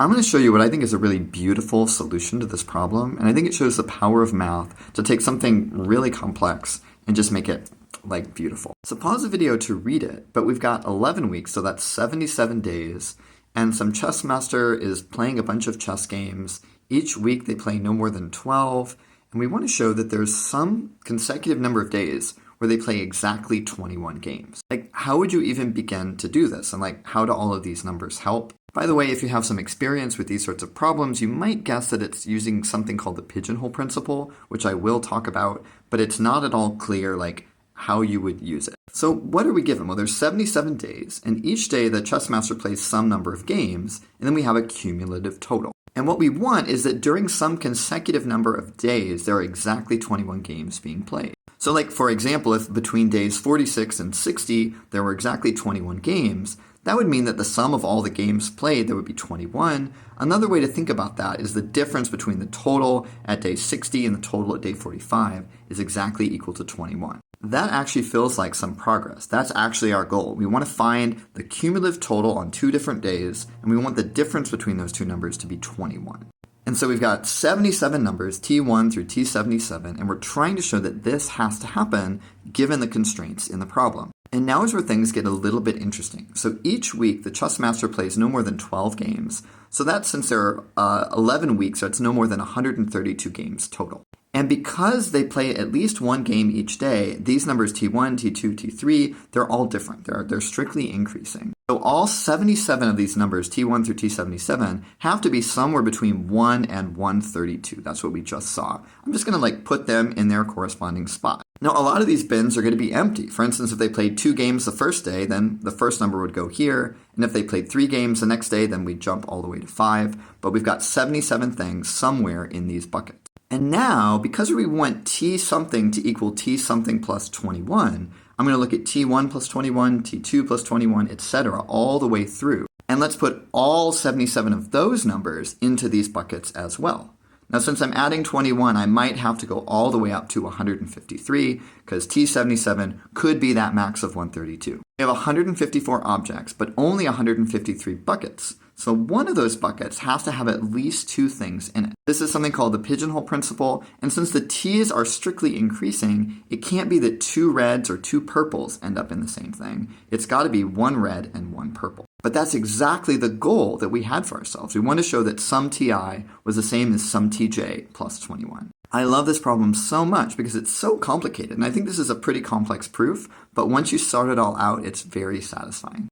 I'm going to show you what I think is a really beautiful solution to this problem, and I think it shows the power of math to take something really complex and just make it like beautiful. So pause the video to read it, but we've got 11 weeks, so that's 77 days, and some chess master is playing a bunch of chess games. Each week they play no more than 12, and we want to show that there's some consecutive number of days where they play exactly 21 games. Like, how would you even begin to do this? And like, how do all of these numbers help? By the way, if you have some experience with these sorts of problems, you might guess that it's using something called the pigeonhole principle, which I will talk about, but it's not at all clear like how you would use it. So what are we given? Well, there's 77 days, and each day the chess master plays some number of games, and then we have a cumulative total. And what we want is that during some consecutive number of days, there are exactly 21 games being played. So like, for example, if between days 46 and 60, there were exactly 21 games, that would mean that the sum of all the games played, there would be 21. Another way to think about that is the difference between the total at day 60 and the total at day 45 is exactly equal to 21. That actually feels like some progress. That's actually our goal. We want to find the cumulative total on 2 different days, and we want the difference between those two numbers to be 21. And so we've got 77 numbers, T1 through T77, and we're trying to show that this has to happen given the constraints in the problem. And now is where things get a little bit interesting. So each week, the chess master plays no more than 12 games. So that's, since there are 11 weeks, so it's no more than 132 games total. And because they play at least one game each day, these numbers T1, T2, T3, they're all different. They're strictly increasing. So all 77 of these numbers, T1 through T77, have to be somewhere between 1 and 132. That's what we just saw. I'm just going to like put them in their corresponding spot. Now, a lot of these bins are going to be empty. For instance, if they played 2 games the first day, then the first number would go here. And if they played 3 games the next day, then we'd jump all the way to 5. But we've got 77 things somewhere in these buckets. And now, because we want t something to equal t something plus 21, I'm going to look at t1 plus 21, t2 plus 21, etc., all the way through. And let's put all 77 of those numbers into these buckets as well. Now, since I'm adding 21, I might have to go all the way up to 153, because T77 could be that max of 132. We have 154 objects, but only 153 buckets. So one of those buckets has to have at least 2 things in it. This is something called the pigeonhole principle, and since the T's are strictly increasing, it can't be that 2 reds or 2 purples end up in the same thing. It's got to be 1 red and 1 purple. But that's exactly the goal that we had for ourselves. We want to show that sum Ti was the same as sum Tj plus 21. I love this problem so much because it's so complicated, and I think this is a pretty complex proof, but once you sort it all out, it's very satisfying.